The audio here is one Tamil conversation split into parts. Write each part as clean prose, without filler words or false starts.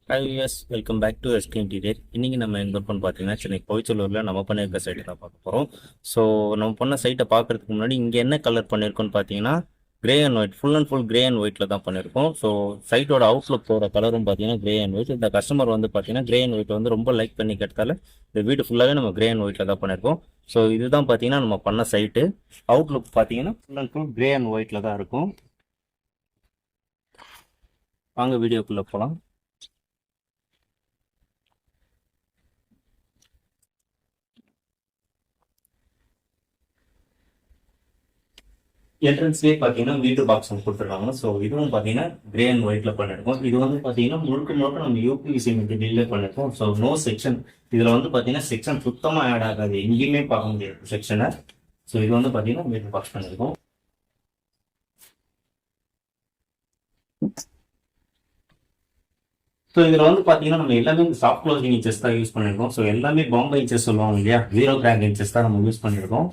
ஹாய் யூஎஸ், welcome back to SK interior. இன்றைக்கி நம்ம எங்கே இருக்கோம்னு பார்த்தீங்கன்னா சென்னை கோயச்சலூரில் நம்ம பண்ணியிருக்க சைட்டை தான் பார்க்க போகிறோம். ஸோ நம்ம பண்ண சைட்டை பார்க்குறதுக்கு முன்னாடி இங்கே என்ன கலர் பண்ணியிருக்கோம்னு பார்த்தீங்கன்னா grey and white, full and full grey and ஒயிட்டில் தான் பண்ணியிருக்கோம். ஸோ சைட்டோட அவுட்லுக் போகிற கலரும் பார்த்தீங்கன்னா கிரே அண்ட் ஒயிட். இந்த கஸ்டமர் வந்து பார்த்தீங்கன்னா கிரே அண்ட் ஒயிட் வந்து ரொம்ப லைக் பண்ணி கேட்டதால இந்த வீடு ஃபுல்லாகவே நம்ம கிரே அண்ட் ஒயிட்டில் தான் பண்ணியிருக்கோம். ஸோ இதுதான் பார்த்தீங்கன்னா நம்ம பண்ண சைட்டு. அவுட்லுக் பார்த்தீங்கன்னா full and full grey and ஒயிட்டில் தான் இருக்கும். வாங்க வீடியோக்குள்ளே போகலாம். என்ட்ரன்ஸ்லேயே பார்த்தீங்கன்னா வீட்டு பாக்ஸ் வந்து கொடுத்துருக்காங்க. ஸோ இதுவும் பார்த்தீங்கன்னா கிரே அண்ட் ஒயிட்ல பண்ணிருக்கோம். இது வந்து பார்த்தீங்கன்னா முழுக்க முழுக்க நம்ம யூபிவிசி மெட்டீரியல்லே பண்ணிருக்கோம். So no section. இதில் வந்து பார்த்தீங்கன்னா செக்ஷன் சுத்தமாக ஆட் ஆகாது, எங்கேயுமே பார்க்க முடியாது செக்ஷனை. ஸோ இது வந்து பார்த்தீங்கன்னா வீட்டு பாக்ஸ் பண்ணிருக்கோம். ஸோ இதில் வந்து பார்த்தீங்கன்னா நம்ம எல்லாமே சாஃப்ட் க்ளோசிங் இன்ச்சஸ் தான் யூஸ் பண்ணிருக்கோம். ஸோ எல்லாமே பாம்பே இன்ச்சஸ் சொல்லுவாங்க இல்லையா, 0 கிராக் இன்ச்சஸ் தான் நம்ம யூஸ் பண்ணிருக்கோம்.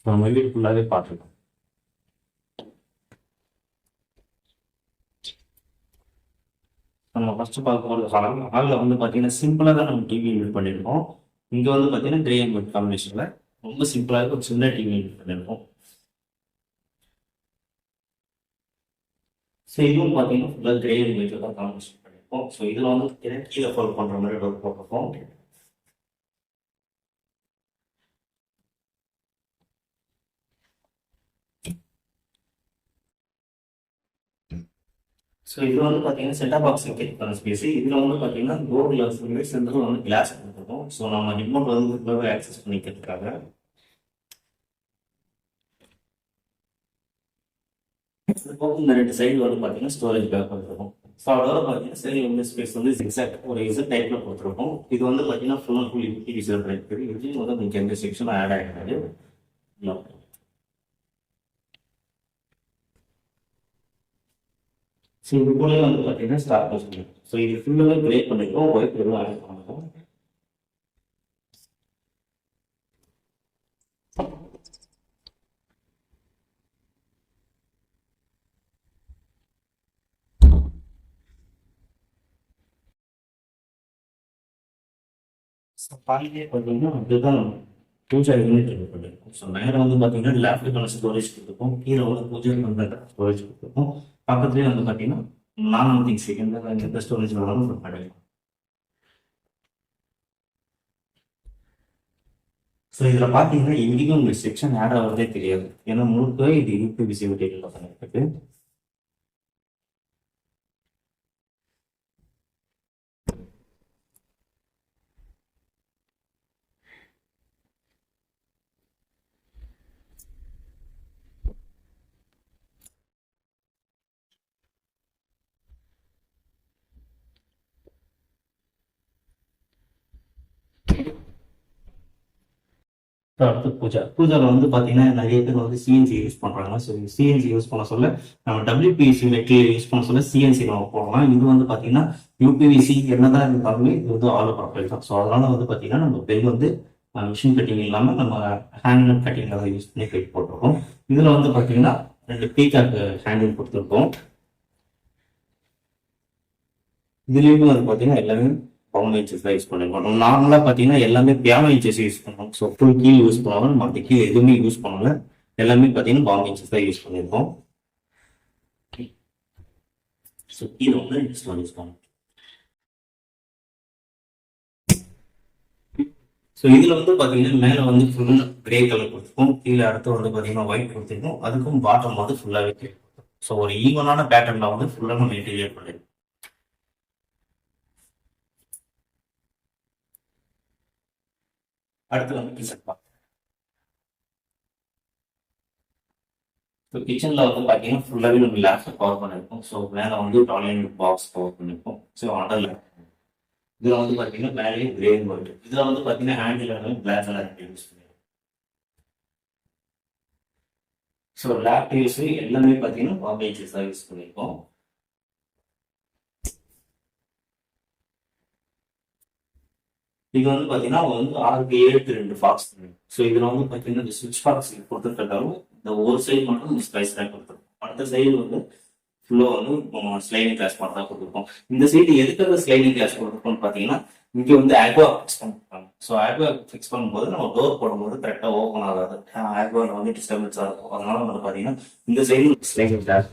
நம்ம வீடு ஃபுல்லாகவே பார்த்துருக்கோம். நம்ம ஃபர்ஸ்ட் பார்க்க போகிற ஹாலில் வந்து பார்த்தீங்கன்னா சிம்பிளாக தான் நம்ம டிவி யூஸ் பண்ணியிருக்கோம். இங்கே வந்து பார்த்தீங்கன்னா கிரே அண்ட் ஒயிட் காம்பினேஷனில் ரொம்ப சிம்பிளாக ஒரு சின்ன டிவி யூஸ் பண்ணியிருக்கோம். ஸோ இதுவும் பார்த்தீங்கன்னா ஃபுல்லாக கிரே அண்ட் ஒயிட்டில் தான் காம்பினேஷன் பண்ணியிருக்கோம். ஸோ இதில் வந்து பார்த்தீங்கன்னா கீழே ஃபாலோ பண்ணுற மாதிரி ஒரு போட்டிருக்கோம். ஸோ இது வந்து பார்த்தீங்கன்னா செட்டா பாக்ஸ் வைக்கிறதுக்கான ஸ்பேஸ். இதில் வந்து பார்த்தீங்கன்னா டோர் கிளாஸ் வந்து சென்டரில் வந்து கிளாஸ் கொடுத்துருக்கோம். ஸோ நம்ம ரிமோட் வந்து ஃபுல்லாகவே ஆக்சஸ் பண்ணிக்கிறதுக்காக. இந்த ரெண்டு சைடு வந்து பார்த்தீங்கன்னா ஸ்டோரேஜ் பேக் கொடுத்துருக்கோம். ஸோ அதோட பார்த்தீங்கன்னா சைடு வந்து ஸ்பேஸ் வந்து எக்ஸாக்ட் ஒரு இசட் டைப்பில் கொடுத்துருக்கோம். இது வந்து பார்த்தீங்கன்னா ஃபுல் அண்ட் ஃபுல் யூடிலிட்டி இருக்குது. இதுலேயும் வந்து உங்களுக்கு எந்த செக்ஷனும் ஆட் ஆகிடாது. ஸோ இது கூட வந்து பார்த்தீங்கன்னா ஸ்டார்ட் பண்ணுவோம். ஸோ இது ஃபுல்லாகவே கிரே பண்ணிருக்கோம், ஒயிட் எதுவும் ஆட் பண்ணுவோம். பாலிலே பார்த்தீங்கன்னா அதுதான் பூஜா யூனிட் பண்ணிருக்கோம். ஸோ மேலே வந்து பார்த்தீங்கன்னா லேப்டாப்க்கான ஸ்டோரேஜ் கொடுத்துருக்கோம், கீழே வந்து பூஜை பண்ணுற ஸ்டோரேஜ் கொடுத்துருக்கோம். பக்கத்துலேயே வந்து பார்த்தீங்கன்னா நார்மல் திங்ஸ் எந்த ஸ்டோரேஜ் வேணாலும் கிடைக்கும். ஸோ இதில் பார்த்தீங்கன்னா எங்கேயும் உங்களுக்கு செக்ஷன் ஆட் ஆகிறதே தெரியாது, ஏன்னா முழுக்க இது யூபிவிசி மெட்டீரியல் பண்ணிருக்கு. அடுத்து பூஜாவில் வந்து பார்த்தீங்கன்னா நிறைய பேர் வந்து சிஎன்சி யூஸ் பண்ணுறாங்க. ஸோ சிஎன்சி யூஸ் பண்ண சொல்ல நம்ம டபிள்யூபிசி மெட்டீரியல் யூஸ் பண்ண சொல்ல சிஎன்சி நம்ம போடலாம். இது வந்து பார்த்தீங்கன்னா யூபிவிசி என்னதான் இருந்தாலுமே இது வந்து ஆல் ப்ரொஃபைல் தான். ஸோ அதனால வந்து பார்த்தீங்கன்னா நம்ம பெல் வந்து மிஷின் கட்டிங் இல்லாமல் நம்ம ஹேண்ட் கட்டிங்கில் தான் யூஸ் பண்ணி பெட் போட்டிருக்கோம். இதில் வந்து பார்த்தீங்கன்னா ரெண்டு பீகாக் ஹேண்டில் கொடுத்துருக்கோம். இதுலேயுமே வந்து பார்த்தீங்கன்னா எல்லாமே பவுன் இன்ச்சஸ் தான் யூஸ் பண்ணிருக்கோம். நம்ம நார்மலாக பார்த்தீங்கன்னா எல்லாமே பியானோ இன்ச்சஸ் யூஸ் பண்ணுவோம். ஸோ ஃபுல் கீழ் யூஸ் பண்ணுவாங்க, மற்ற கீழ் எதுவுமே யூஸ் பண்ணல. எல்லாமே பார்த்தீங்கன்னா பவுன் இன்ச்சஸ் தான் யூஸ் பண்ணியிருக்கோம். ஸோ கீழே வந்து இன்ஸ்டால் யூஸ் பண்ணுவோம். ஸோ இதில் வந்து பார்த்தீங்கன்னா மேலே வந்து ஃபுல்லாக கிரே கலர் கொடுத்துருக்கோம், கீழே அடுத்து வந்து பார்த்தீங்கன்னா ஒயிட் கொடுத்துருக்கோம், அதுக்கும் பாட்டம் வந்து ஃபுல்லாகவே கிரே. ஸோ ஒரு ஈவனான பேட்டர்னில் வந்து ஃபுல்லாக நம்ம இன்டீரியர் பண்ணிருக்கோம். அடுத்து வந்து கிச்சன் பார்க்கலாம். ஸோ கிச்சனில் வந்து பார்த்தீங்கன்னா ஃபுல்லாகவே நம்ம லேப்டாப் கவர் பண்ணியிருக்கோம். ஸோ மேலே வந்து டாய்லெட் பாக்ஸ் கவர் பண்ணியிருக்கோம். ஸோ அடல் இதில் வந்து பார்த்தீங்கன்னா மேலேயும் கிரே ஒயிட். இதில் வந்து பார்த்தீங்கன்னா ஹேண்டில் எல்லாமே பிளாக் கலர் யூஸ் பண்ணியிருக்கோம். ஸோ லேப் யூஸ் எல்லாமே பார்த்தீங்கன்னா பாம்பே தான் யூஸ் பண்ணியிருக்கோம். இது வந்து பார்த்தீங்கன்னா வந்து 6க்கு 7க்கு 2 பாக்ஸ். ஸோ இதில் வந்து பார்த்தீங்கன்னா இந்த சுவிட்ச் பாக்ஸ் கொடுத்துருக்கிறதாலும் இந்த ஒரு சைடு மட்டும் இந்த ஸ்பைஸ் ரேக் கொடுத்துருக்கோம். அடுத்த சைடு வந்து ஃபுல்லாக வந்து ஸ்லைடிங் கிளாஸ் மட்டும் தான் கொடுத்துருக்கோம். இந்த சைடு எதுக்காக ஸ்லைடிங் கிளாஸ் கொடுத்துருக்கோம்னு பார்த்தீங்கன்னா இங்கே வந்து ஆக்வா ஃபிக்ஸ் பண்ணிருக்காங்க. ஸோ ஆக்வா ஃபிக்ஸ் பண்ணும்போது நம்ம டோர் போடும்போது கரெக்டாக ஓப்பன் ஆகாது. ஆக்வாவில் வந்து டிஸ்டர்பன்ஸாக இருக்கும். அதனால வந்து பார்த்தீங்கன்னா இந்த சைடு ஸ்லைடிங் கிளாஸ்.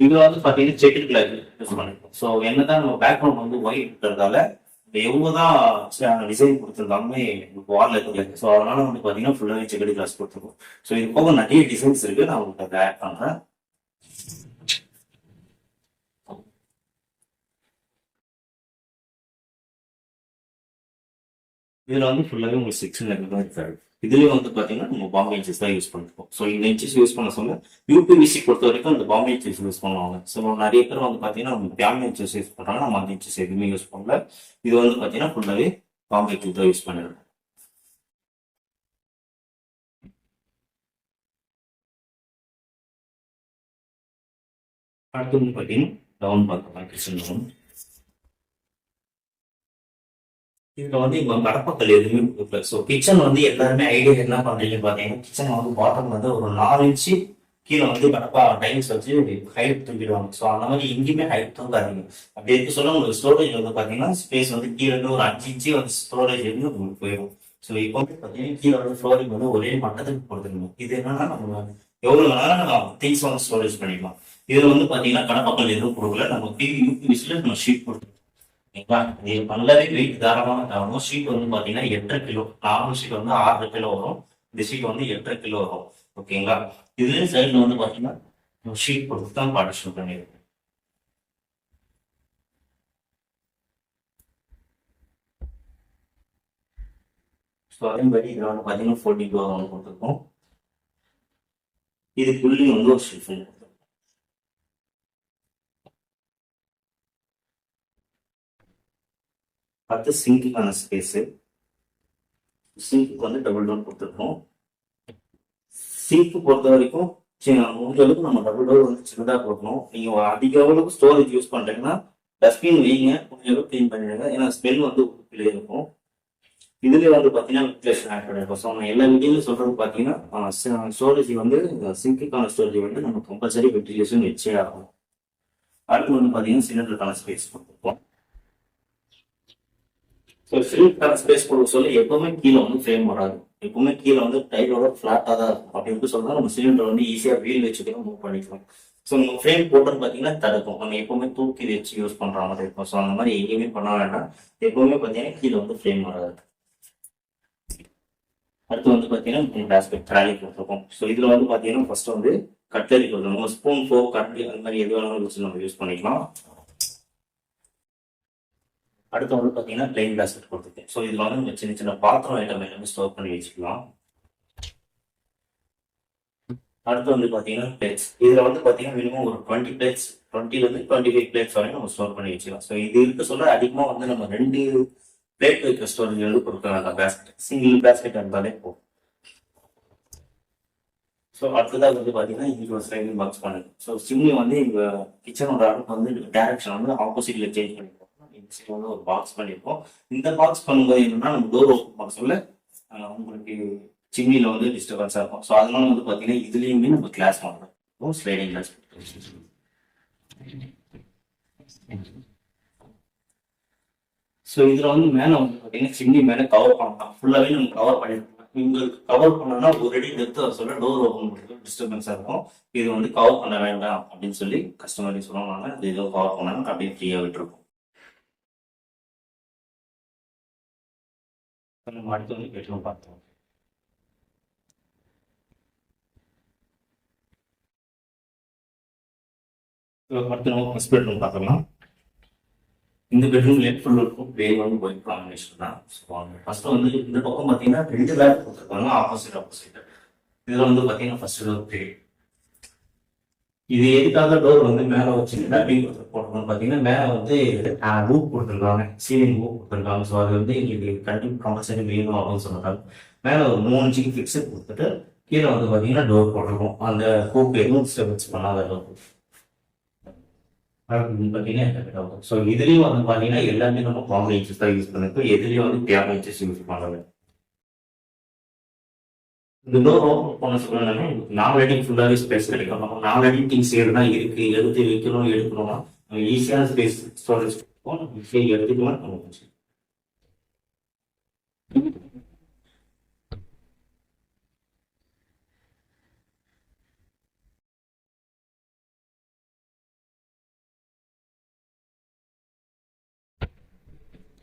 இதில் வந்து பார்த்தீங்கன்னா செக்கெட் கிளாஸ் யூஸ் பண்ணிருக்கோம். ஸோ என்னதான் நம்ம பேக்ரவுண்ட் வந்து ஒயிட் இருக்கிறதால எவ்வளவுதான் டிசைன் கொடுத்துருந்தாலுமே வால்ல இருக்கு. ஸோ அதனால வந்து பார்த்தீங்கன்னா ஃபுல்லாகவே செக்கடி கிளாஸ் கொடுத்துருக்கோம். ஸோ இது போக நிறைய டிசைன்ஸ் இருக்கு. நான் உங்களுக்கு அதை ஆட் பண்றேன். இதுல வந்து ஃபுல்லாகவே உங்களுக்கு 6 தான் இருக்காது. இதுலயும் வந்து பாத்தீங்கன்னா நம்ம பாம்பே இன்ச்சஸ் தான் யூஸ் பண்ணிருக்கோம். ஸோ இந்த இன்ச்சஸ் யூஸ் பண்ண சொல்ல யூபிவிசி பொறுத்த வரைக்கும் இந்த பாம்பே இன்ச்சஸ் யூஸ் பண்ணுவாங்க. ஸோ நிறைய பேர் வந்து பாத்தீங்கன்னா நம்ம பியாமி இன்ச்சஸ் யூஸ் பண்றாங்க. நம்ம அந்த இன்ச்சஸ் எதுவுமே யூஸ் பண்ணல. இது வந்து பாத்தீங்கன்னா ஃபுல்லாகவே பாம்பே இன்ச்சஸ் தான் யூஸ் பண்ணிருக்கோம். அடுத்து வந்து பாத்தீங்கன்னா டவுன் பார்க்கலாம் கிச்சன் டவுன். இதுல வந்து இப்போ கடப்பக்கல் எதுவுமே கொடுக்கல. ஸோ கிச்சன் வந்து எல்லாருமே ஐடியா என்ன பண்றீங்கன்னு பாத்தீங்கன்னா கிச்சன் வந்து பாட்டம் வந்து ஒரு 4 இன்ச்சு கீழே வந்து கடப்பா டைல்ஸ் வச்சு ஹைட் தூக்கிடுவாங்க. ஸோ அந்த மாதிரி எங்கேயுமே ஹைட் தூக்காதீங்க. அப்படி இருக்க சொல்ல உங்களுக்கு ஸ்டோரேஜ் வந்து பாத்தீங்கன்னா ஸ்பேஸ் வந்து கீழே இருந்து ஒரு 5 இன்ச்சு வந்து ஸ்டோரேஜ் இருந்து உங்களுக்கு போயிடும். ஸோ இப்போ வந்து பாத்தீங்கன்னா கீழே வந்து ஃப்ளோரிங் வந்து ஒரே மட்டத்துக்கு கொடுத்துருங்க. இது என்னன்னா நம்ம எவ்வளவு வேணாலும் திங்ஸ் வந்து ஸ்டோரேஜ் பண்ணிக்கலாம். இதுல வந்து பாத்தீங்கன்னா கடப்பக்கல் எதுவும் கொடுக்கல. நம்ம யூபிவிசில நம்ம ஷீட் கொடுத்துருக்கோம். ஓகேங்களா, இது நல்லாவே வெயிட் தாராளமாக தாங்கும். ஷீட் வந்து பார்த்தீங்கன்னா 8.5 கிலோ. நார்மல் ஷீட் வந்து 6 கிலோ வரும். இந்த ஷீட் வந்து 8.5 கிலோ வரும். ஓகேங்களா, இதுலேயே சைடில் வந்து பார்த்தீங்கன்னா ஷீட் கொடுத்து தான் பார்ட்டிஷன் பண்ணியிருக்கோம். ஸோ அதே மாதிரி இதில் வந்து பார்த்தீங்கன்னா 40 கிலோ வந்து கொடுத்துருக்கோம். இதுக்குள்ளேயும் வந்து ஒரு ஷெல்ஃப் கொடுத்துருக்கோம். 10 சிங்க்குக்கான ஸ்பேஸு. சிங்க்கு வந்து டபுள் டோர் கொடுத்துருக்கோம். சிங்க் பொறுத்த வரைக்கும் முடிஞ்ச அளவுக்கு நம்ம டபுள் டோர் வந்து சின்னதாக கொடுக்கணும். நீங்கள் அதிக அளவுக்கு ஸ்டோரேஜ் யூஸ் பண்ணுறீங்கன்னா டஸ்ட்பின் வைங்க, முடிஞ்ச அளவுக்கு க்ளீன் பண்ணிடுங்க. ஏன்னா ஸ்மெல் வந்து உள்ளே இருக்கும். இதுலேயே வந்து பார்த்தீங்கன்னா வென்டிலேஷன் ஆட் பண்ணிருக்கோம். ஸோ நம்ம எல்லா வீடியோலையும் சொல்றது பார்த்தீங்கன்னா ஸ்டோரேஜ் வந்து சிங்க்குக்கான ஸ்டோரேஜ் வந்து நம்ம கம்பல்சரி வென்டிலேஷன் வச்சே ஆகும். அடுத்து வந்து பார்த்தீங்கன்னா சிலிண்டருக்கான ஸ்பேஸ் கொடுத்துருக்கோம். ஸோ சிலிண்டருக்கான ஸ்பேஸ் கொடுக்க சொல்லி எப்பவுமே கீழே வந்து ஃப்ரேம் வராது. எப்பவுமே கீழே வந்து டைலோட ஃபிளாட்டாக தான் இருக்கும். அப்படின்னு சொன்னா நம்ம சிலிண்டர் வந்து ஈஸியாக வீல் வச்சுக்கலாம், மூவ் பண்ணிக்கலாம். ஸோ நம்ம ஃப்ரேம் போட்டோன்னு பார்த்தீங்கன்னா தடுக்கும். நம்ம எப்பவுமே தூக்கி வச்சு யூஸ் பண்ற மாதிரி இருக்கும். ஸோ அந்த மாதிரி எங்கேயுமே பண்ண வேண்டாம். எப்பவுமே பார்த்தீங்கன்னா கீழே வந்து ஃப்ரேம் வராது. அடுத்து வந்து பார்த்தீங்கன்னா பேஸ்கெட் ட்ராலி கொடுத்துருக்கோம். ஸோ இதில் வந்து பார்த்தீங்கன்னா ஃபர்ஸ்ட் வந்து கட்லரி கொடுத்துருக்கோம். ஸ்பூன், ஃபோக், கட்லரி அந்த மாதிரி எது வேணாலும் வச்சு நம்ம யூஸ் பண்ணிக்கலாம். அடுத்து வந்து பார்த்தீங்கன்னா பிளெயின் பேஸ்கெட் கொடுத்துருக்கேன். ஸோ இதில் வந்து நம்ம சின்ன சின்ன பாத்திரம் ஐட்டம் எல்லாமே ஸ்டோர் பண்ணி வச்சுக்கலாம். அடுத்து வந்து பார்த்தீங்கன்னா பிளேட்ஸ். இதில் வந்து பார்த்தீங்கன்னா மினிமம் ஒரு 20 பிளேட்ஸ், 20லேருந்து 25 பிளேட்ஸ் வரைக்கும் நம்ம ஸ்டோர் பண்ணி வச்சுக்கலாம். ஸோ இது இருக்க சொல்ல அதிகமாக வந்து நம்ம 2 பிளேட் வைக்கிற ஸ்டோரேஜ் வந்து கொடுக்க வேண்டாம். பேஸ்கெட் சிங்கிள் பேஸ்கெட் இருந்தாலே போகும். ஸோ அடுத்ததாக வந்து பார்த்தீங்கன்னா இங்கே ஒரு ஸ்லைடிங் பாக்ஸ் பண்ணுது. ஸோ சிம்னி வந்து எங்கள் கிச்சனோட அடுப்பு வந்து டைரக்ஷன் வந்து ஆப்போசிட்ல சேஞ்ச் பண்ணிருக்கோம். இந்த சைடு வந்து ஒரு பாக்ஸ் பண்ணியிருக்கோம். இந்த பாக்ஸ் பண்ணும்போது என்னன்னா நம்ம டோர் ஓப்பன் பண்ண சொல்ல உங்களுக்கு சிம்னியில் வந்து டிஸ்டர்பன்ஸாக இருக்கும். ஸோ அதனால வந்து பார்த்தீங்கன்னா இதுலேயுமே நம்ம கிளாஸ் பண்ணுறோம், ஸ்லைடிங் கிளாஸ். ஸோ இதில் வந்து மேலே வந்து பார்த்தீங்கன்னா சிம்னி மேலே கவர் பண்ணலாம். ஃபுல்லாகவே நம்ம கவர் பண்ணிருக்கோம். உங்களுக்கு கவர் பண்ணனா ஒரு அடி டெப்த் சொல்ல டோர் ஓப்பன் பண்ணுறது டிஸ்டர்பன்ஸாக இருக்கும். இது வந்து கவர் பண்ண வேண்டாம் அப்படின்னு சொல்லி கஸ்டமர் சொல்லுவாங்க. இது ஏதோ கவர் பண்ணாங்க அப்படியே ஃப்ரீயாக விட்டுருக்கும். நம்ம அடுத்து வந்து பெட்ரூம் பார்த்தோம். அடுத்து நம்ம ஃபர்ஸ்ட் பெட்ரூம் பார்க்கலாம். இந்த பெட்ரூம் லெட் ஃபுல் இருக்கும். கிரே வந்து ஒயிட் காம்பினேஷன் தான். ஃபர்ஸ்ட் வந்து இந்த பக்கம் பார்த்தீங்கன்னா 2 பேட் கொடுத்துருப்பாங்க, ஆப்போசிட். இதில் வந்து பார்த்தீங்கன்னா ஃபர்ஸ்ட் டோர் கிரே, இது எதுக்காக டோர் வந்து மேலே வச்சு டப்பிங் போட்டோம்னு பார்த்தீங்கன்னா மேலே வந்து ரூப் கொடுத்துருக்காங்க, சீலிங் ரூப் கொடுத்துருக்காங்க. ஸோ அது வந்து எங்களுக்கு கண்டிப்பாக கம்பல்சரி வேணும் அப்படின்னு சொன்னாங்க. மேலே ஒரு 3 இன்ச்சுக்கு ஃபிக்ஸட் கொடுத்துட்டு கீழே வந்து பார்த்தீங்கன்னா டோர் போட்டிருக்கோம். அந்த ஹூப் எதுவும் ஸ்டெபிள்ஸ் பண்ணாத அளவுக்கு பார்த்தீங்கன்னா. ஸோ இதுலேயும் வந்து பார்த்தீங்கன்னா எல்லாமே நம்ம காம்போ இன்ச்சஸ் தான் யூஸ் பண்ணிருக்கோம். எதுலேயும் வந்து பியானோ இன்ச்சஸ் யூஸ் பண்ணல. இந்த டோர் ஓப்பன் பண்ண சொல்லணும்னா நாலு அடி ஃபுல்லாகவே ஸ்பேஸ் கிடைக்கும். நம்ம 4 அடி திங்ஸ் தான் இருக்கு, எடுத்து வைக்கணும் எடுக்கணும்னா ஈஸியான ஸ்பேஸ் ஸ்டோரேஜ் எடுத்துக்கலாம்.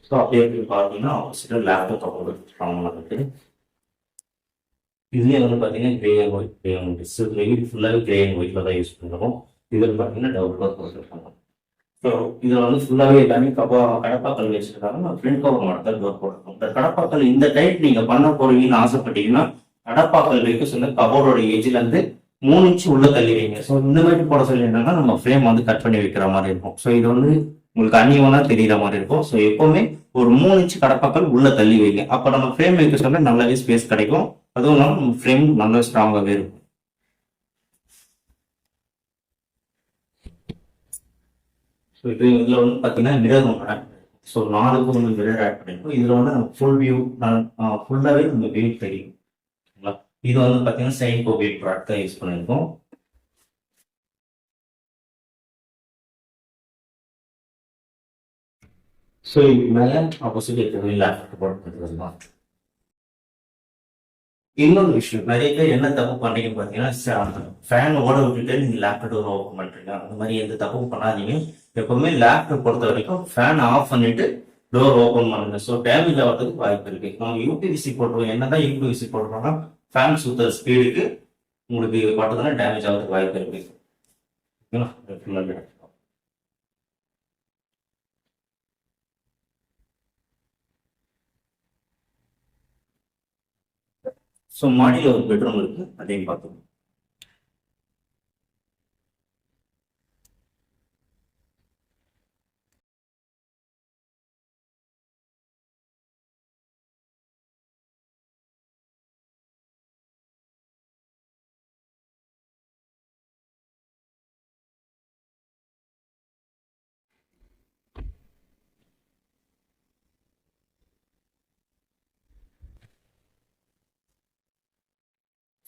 ஸோ அப்படியே பார்த்தீங்கன்னா ஆப்போசிட்டாக லேப்டாப் கொடுத்துருக்காங்க. இதுலேயே வந்து பார்த்தீங்கன்னா grey and white, grey and white silver ஃபுல்லாகவே கிரே அண்ட் ஒயிட்டில் தான் யூஸ் பண்ணுறோம். இதில் பார்த்தீங்கன்னா டபுள் கவர் கொடுத்துருக்காங்க. ஸோ இதில் வந்து ஃபுல்லாகவே எல்லாமே கடப்பாக்கல் வச்சுருக்காங்க. நான் ஃப்ரண்ட் கவர் மட்டும் டோர் போட்டிருக்கோம். இந்த கடப்பாக்கல் இந்த டைப் நீங்கள் பண்ண போறீங்கன்னு ஆசைப்பட்டீங்கன்னா கடப்பாக்கல் வைக்க சொன்ன கவரோட ஏஜ்லேருந்து 3 இன்ச்சு உள்ள தள்ளி வைங்க. ஸோ இந்த மாதிரி போட சொல்லியிருந்தாங்கன்னா நம்ம ஃப்ரேம் வந்து கட் பண்ணி வைக்கிற மாதிரி இருக்கும். ஸோ இது வந்து உங்களுக்கு அந்நியவனா தெரியுற மாதிரி இருக்கும். ஸோ எப்பவுமே ஒரு 3 இன்ச்சு கடப்பாக்கல் உள்ள தள்ளி வைங்க. அப்போ நம்ம ஃப்ரேம் வைக்க சொல்ல நல்லாவே ஸ்பேஸ் கிடைக்கும். அதுவும் இல்லாமல் நம்ம ஃப்ரேம் நல்லா ஸ்ட்ராங்காகவே இருக்கும். ஸோ இதில் வந்து பார்த்தீங்கன்னா மிரர் ஒன்று ஆட் பண்ணிருக்கோம். ஸோ 4க்கு வந்து மிரர் ஆட் பண்ணிருக்கோம். இதில் வந்து நம்ம ஃபுல் வியூ ஃபுல்லாகவே நம்ம வியூ தெரியும். இது வந்து பார்த்தீங்கன்னா சைன்கோ வெயிட் ப்ராடக்ட் தான் யூஸ் பண்ணியிருக்கோம். ஸோ இது மேலே ஆப்போசிட் இருக்கிறது லேப்டாப் போட்டு. இன்னொரு விஷயம், நிறைய பேர் என்ன தப்பு பண்றீங்க பார்த்தீங்கன்னா ஃபேன் ஓட விட்டுட்டு நீங்கள் லேப்டாப் டோர் ஓப்பன் பண்ணுறீங்க. அந்த மாதிரி எந்த தப்பும் பண்ணாதீங்க. எப்பவுமே லேப்டாப் பொறுத்த வரைக்கும் ஃபேன் ஆஃப் பண்ணிட்டு டோர் ஓப்பன் பண்ணுங்க. ஸோ டேமேஜ் ஆகிறதுக்கு வாய்ப்பு இருக்கு. நம்ம யூபிவிசி போட்டுருவோம். என்னதான் யூபிவிசி போட்டுருவோம்னா ஃபேன் சுத்த ஸ்பீடுக்கு உங்களுக்கு பார்த்தோன்னா டேமேஜ் ஆகிறதுக்கு வாய்ப்பு இருக்கு. ஸோ மாடியில் ஒரு பெட்ரூம் இருக்கு, அதையும் பார்த்துக்கணும்.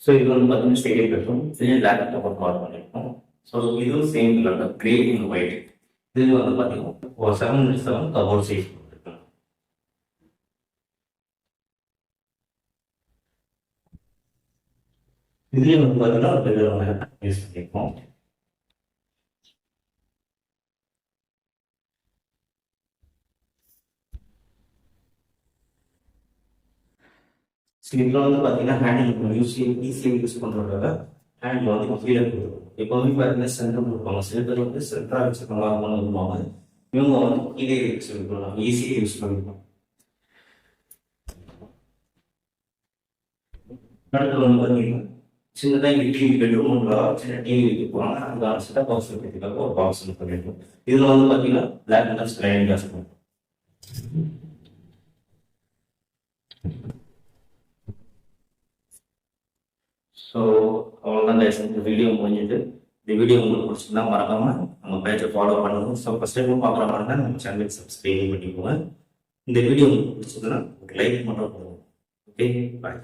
ஸோ இது வந்து பார்த்தீங்கன்னா செகண்ட் பெட்ரூம், லேப்டாப் கவர் பண்ணியிருக்கோம். ஸோ இதுவும் same colour grey and white. இது வந்து பார்த்தீங்கன்னா ஒரு 7x7 கவர் சைஸ் கொடுத்துருக்கோம். இதுலேயும் வந்து பார்த்தீங்கன்னா ஒரு பெரிய யூஸ் பண்ணியிருக்கோம். இதில் வந்து பார்த்தீங்கன்னா ஹேண்டில் ஈஸியாக யூஸ் பண்ணுறதுக்காக ஹேண்டில் வந்து கீழே கொடுத்துருக்கோம். எப்போவுமே பார்த்தீங்கன்னா சென்டர் கொடுப்பாங்க. சில பேர் வந்து சென்டராக வச்சுருக்காங்க விரும்புவாங்க. இவங்க வந்து கீழே வச்சுருக்கலாம், ஈஸியாக யூஸ் பண்ணிக்கலாம். அடுத்து வந்து பார்த்தீங்கன்னா சின்னதாக இங்கே டிவி பெட்ரூம் சின்ன டிவி வைக்க போகிறாங்க. அந்த செட்டப் பாக்ஸ் வைக்கிறதுக்காக ஒரு பாக்ஸ் பண்ணிருக்கோம். இதில் வந்து பார்த்தீங்கன்னா பிளாக் கலர் ஸ்க்ரைன் கிளாஸ் பண்ணுவோம். ஸோ அவ்வளோதான் இந்த வீடியோ முடிஞ்சுட்டு. இந்த வீடியோ உங்களுக்கு பிடிச்சிருந்தா மறக்காம நம்ம பேஜை ஃபாலோ பண்ணுங்க. ஸோ ஃபஸ்ட் டைம் பார்க்குற மாதிரி தான் நம்ம சேனலுக்கு சப்ஸ்கிரைப் பண்ணிக்கோங்க. இந்த வீடியோ உங்களுக்கு பிடிச்சதுன்னா லைக் மட்டும் பண்ணுவோம். ஓகே, பாய்.